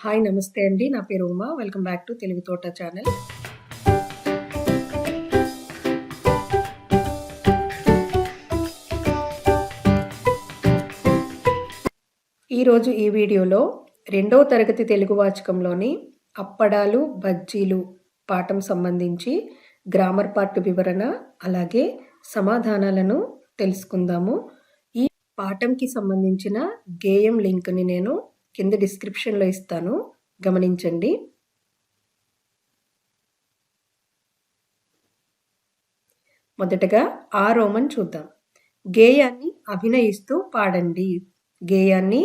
Hi నమస్తే అండి. నా పేరు Uma. Welcome back to Telugu తోట ఛానల్. ఈరోజు ఈ వీడియోలో 2వ తరగతి తెలుగు వాచకంలోని అప్పడాలు, బజ్జీలు పాఠం సంబంధించి గ్రామర్ పార్ట్ వివరణ అలాగే సమాధానాలను తెలుసుకుందాము. ఈ పాఠంకి సంబంధించిన గేయం లింక్ని నేను కింద డిస్క్రిప్షన్లో ఇస్తాను, గమనించండి. మొదటగా ఆ రోమన్ చూద్దాం. గేయాన్ని అభినయిస్తూ పాడండి. గేయాన్ని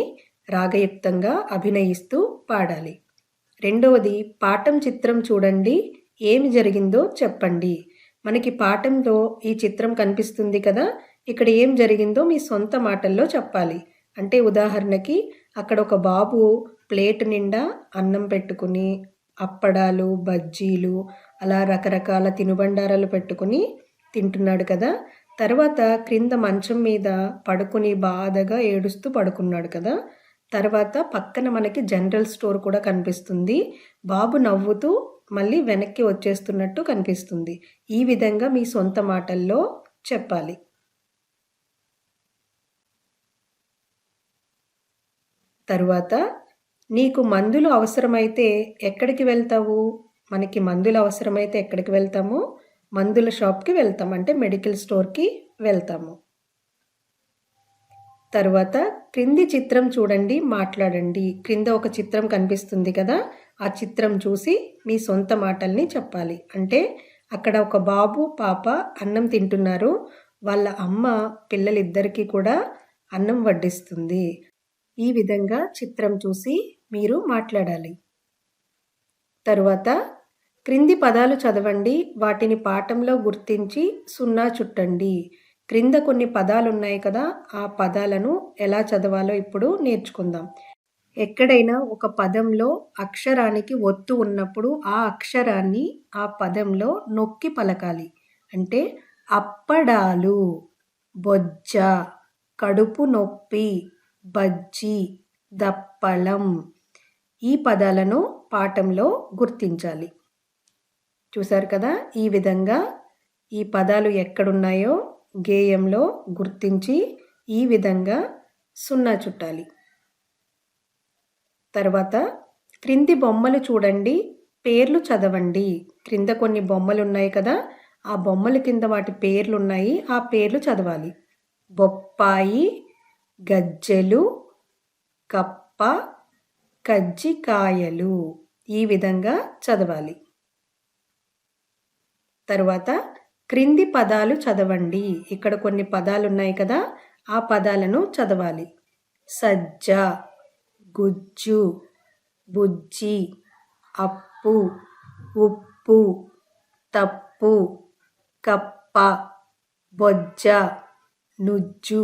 రాగయుక్తంగా అభినయిస్తూ పాడాలి. రెండవది పాఠం చిత్రం చూడండి, ఏమి జరిగిందో చెప్పండి. మనకి పాఠంలో ఈ చిత్రం కనిపిస్తుంది కదా, ఇక్కడ ఏం జరిగిందో మీ సొంత మాటల్లో చెప్పాలి. అంటే ఉదాహరణకి అక్కడ ఒక బాబు ప్లేట్ నిండా అన్నం పెట్టుకుని అప్పడాలు, బజ్జీలు అలా రకరకాల తినుబండారాలు పెట్టుకుని తింటున్నాడు కదా. తర్వాత క్రింద మంచం మీద పడుకుని బాధగా ఏడుస్తూ పడుకున్నాడు కదా. తర్వాత పక్కన మనకి జనరల్ స్టోర్ కూడా కనిపిస్తుంది. బాబు నవ్వుతూ మళ్ళీ వెనక్కి వచ్చేస్తున్నట్టు కనిపిస్తుంది. ఈ విధంగా మీ సొంత మాటల్లో చెప్పాలి. తరువాత నీకు మందులు అవసరమైతే ఎక్కడికి వెళ్తావు? మనకి మందులు అవసరమైతే ఎక్కడికి వెళ్తాము? మందుల షాప్కి వెళ్తాం, అంటే మెడికల్ స్టోర్కి వెళ్తాము. తర్వాత క్రింది చిత్రం చూడండి, మాట్లాడండి. క్రింద ఒక చిత్రం కనిపిస్తుంది కదా, ఆ చిత్రం చూసి మీ సొంత మాటల్ని చెప్పాలి. అంటే అక్కడ ఒక బాబు పాప అన్నం తింటున్నారు. వాళ్ళ అమ్మ పిల్లలిద్దరికీ కూడా అన్నం వడ్డిస్తుంది. ఈ విధంగా చిత్రం చూసి మీరు మాట్లాడాలి. తరువాత క్రింది పదాలు చదవండి, వాటిని పాఠంలో గుర్తించి 0 చుట్టండి. క్రింద కొన్ని పదాలు ఉన్నాయి కదా, ఆ పదాలను ఎలా చదవాలో ఇప్పుడు నేర్చుకుందాం. ఎక్కడైనా ఒక పదంలో అక్షరానికి ఒత్తు ఉన్నప్పుడు ఆ అక్షరాన్ని ఆ పదంలో నొక్కి పలకాలి. అంటే అప్పడాలు, బొజ్జ, కడుపు నొప్పి, బజ్జీ, దప్పలం. ఈ పదాలను పాఠంలో గుర్తించాలి. చూశారు కదా, ఈ విధంగా ఈ పదాలు ఎక్కడున్నాయో గేయంలో గుర్తించి ఈ విధంగా 0 చుట్టాలి. తర్వాత క్రింది బొమ్మలు చూడండి, పేర్లు చదవండి. క్రింద కొన్ని బొమ్మలు ఉన్నాయి కదా, ఆ బొమ్మల కింద వాటి పేర్లు ఉన్నాయి, ఆ పేర్లు చదవాలి. బొప్పాయి, గజ్జెలు, కప్ప, కజ్జికాయలు. ఈ విధంగా చదవాలి. తరువాత క్రింది పదాలు చదవండి. ఇక్కడ కొన్ని పదాలు ఉన్నాయి కదా, ఆ పదాలను చదవాలి. సజ్జ, గుజ్జు, బుజ్జి, అప్పు, ఉప్పు, తప్పు, కప్ప, బొజ్జ, నుజ్జు,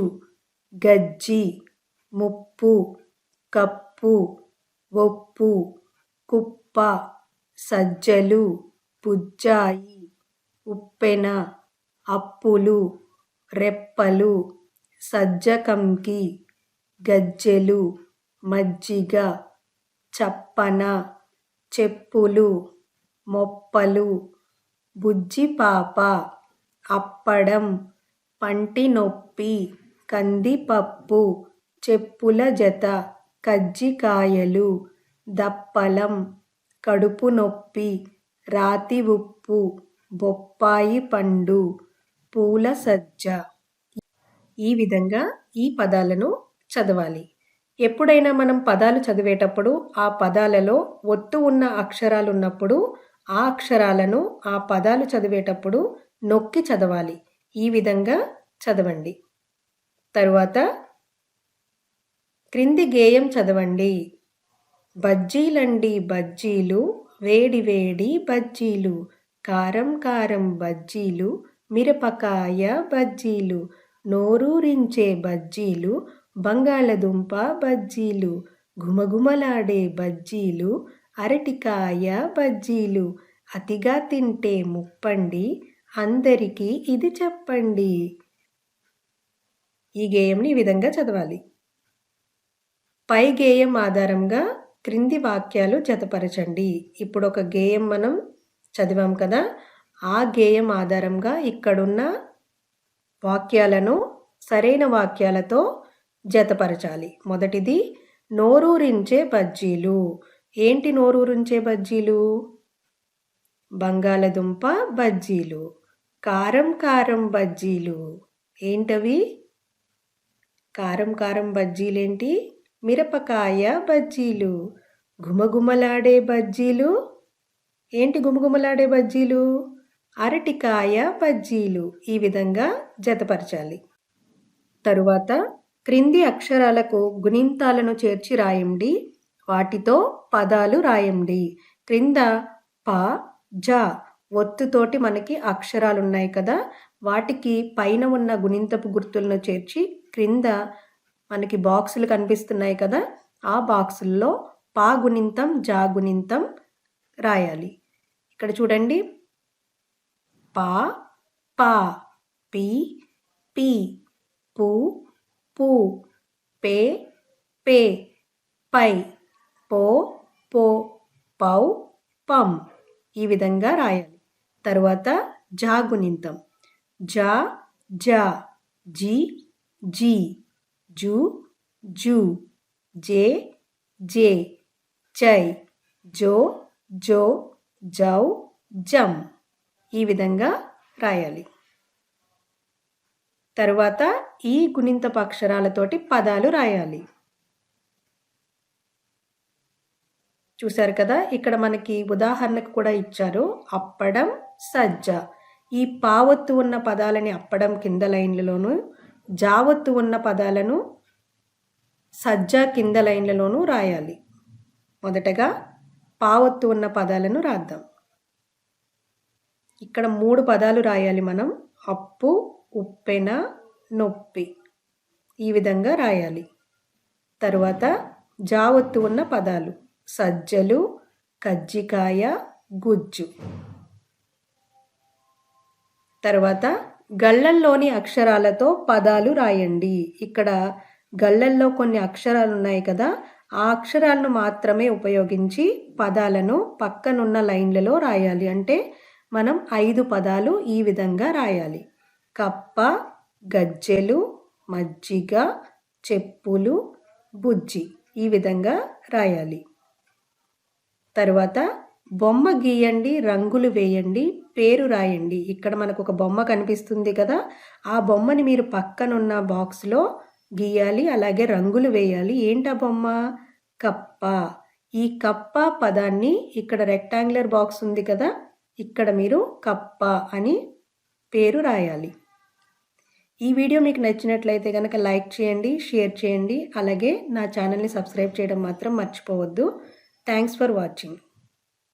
గజ్జి, ముప్పు, కప్పు, ఒప్పు, కుప్ప, సజ్జలు, పుజ్జాయి, ఉప్పెన, అప్పులు, రెప్పలు, సజ్జకంకి, గజ్జెలు, మజ్జిగ, చప్పన, చెప్పులు, మొప్పలు, బుజ్జిపాప, అప్పడం, పంటి నొప్పి, కందిపప్పు, చెప్పుల జత, కజ్జికాయలు, దప్పలం, కడుపు నొప్పి, రాతి ఉప్పు, బొప్పాయి పండు, పూల సజ్జ. ఈ విధంగా ఈ పదాలను చదవాలి. ఎప్పుడైనా మనం పదాలు చదివేటప్పుడు ఆ పదాలలో ఒత్తు ఉన్న అక్షరాలు ఉన్నప్పుడు ఆ అక్షరాలను ఆ పదాలు చదివేటప్పుడు నొక్కి చదవాలి. ఈ విధంగా చదవండి. తరువాత క్రింది గేయం చదవండి. బజ్జీలండి బజ్జీలు, వేడి వేడి బజ్జీలు, కారం కారం బజ్జీలు, మిరపకాయ బజ్జీలు, నోరూరించే బజ్జీలు, బంగాళదుంప బజ్జీలు, గుమగుమలాడే బజ్జీలు, అరటికాయ బజ్జీలు, అతిగా తింటే ముప్పండి, అందరికీ ఇది చెప్పండి. ఈ గేయంని ఈ విధంగా చదవాలి. పై గేయం ఆధారంగా క్రింది వాక్యాలు జతపరచండి. ఇప్పుడు ఒక గేయం మనం చదివాం కదా, ఆ గేయం ఆధారంగా ఇక్కడున్న వాక్యాలను సరైన వాక్యాలతో జతపరచాలి. మొదటిది నోరూరించే బజ్జీలు. ఏంటి నోరూరించే బజ్జీలు? బంగాళదుంప బజ్జీలు. కారం కారం బజ్జీలు. ఏంటవి? కారం కారం బజ్జీలేంటి? మిరపకాయ బజ్జీలు. గుమగుమలాడే బజ్జీలు. ఏంటి గుమగుమలాడే బజ్జీలు? అరటికాయ బజ్జీలు. ఈ విధంగా జతపరచాలి. తరువాత క్రింది అక్షరాలకు గుణింతాలను చేర్చి రాయండి. వాటితో పదాలు రాయండి. క్రింద ప, జ ఒత్తుతోటి మనకి అక్షరాలు ఉన్నాయి కదా, వాటికి పైన ఉన్న గుణింతపు గుర్తులను చేర్చి క్రింద మనకి బాక్సులు కనిపిస్తున్నాయి కదా, ఆ బాక్సుల్లో పా గుణింతం, జా గుణింతం రాయాలి. ఇక్కడ చూడండి, పా పా, పి పి, పు పు, పే పే, పై, పో పో, పౌ పం. ఈ విధంగా రాయాలి. తరువాత జా గుణింతం. జా జా, జి జీ, జు జూ, జే జే, చై, జో జో, జౌ జం. ఈ విధంగా రాయాలి. తరువాత ఈ గుణింతపు అక్షరాలతోటి పదాలు రాయాలి. చూశారు కదా, ఇక్కడ మనకి ఉదాహరణకు కూడా ఇచ్చారు. అప్పడం, సజ్జ. ఈ పావత్తు ఉన్న పదాలని అప్పడం కింద లైన్లలోను, జావత్తు ఉన్న పదాలను సజ్జ కింద లైన్లలోనూ రాయాలి. మొదటగా పావత్తు ఉన్న పదాలను రాద్దాం. ఇక్కడ 3 పదాలు రాయాలి మనం. అప్పు, ఉప్పెన, నొప్పి. ఈ విధంగా రాయాలి. తరువాత జావత్తు ఉన్న పదాలు సజ్జలు, కజ్జికాయ, గుజ్జు. తర్వాత గళ్ళల్లోని అక్షరాలతో పదాలు రాయండి. ఇక్కడ గళ్ళల్లో కొన్ని అక్షరాలు ఉన్నాయి కదా, ఆ అక్షరాలను మాత్రమే ఉపయోగించి పదాలను పక్కనున్న లైన్లలో రాయాలి. అంటే మనం 5 పదాలు ఈ విధంగా రాయాలి. కప్ప, గజ్జెలు, మజ్జిగ, చెప్పులు, బుజ్జి. ఈ విధంగా రాయాలి. తర్వాత బొమ్మ గీయండి, రంగులు వేయండి, పేరు రాయండి. ఇక్కడ మనకు ఒక బొమ్మ కనిపిస్తుంది కదా, ఆ బొమ్మని మీరు పక్కనున్న బాక్స్లో గీయాలి, అలాగే రంగులు వేయాలి. ఏంటా బొమ్మ? కప్ప. ఈ కప్ప పదాన్ని ఇక్కడ రెక్టాంగులర్ బాక్స్ ఉంది కదా, ఇక్కడ మీరు కప్ప అని పేరు రాయాలి. ఈ వీడియో మీకు నచ్చినట్లయితే కనుక లైక్ చేయండి, షేర్ చేయండి, అలాగే నా ఛానల్ని సబ్స్క్రైబ్ చేయడం మాత్రం మర్చిపోవద్దు. Thanks for watching.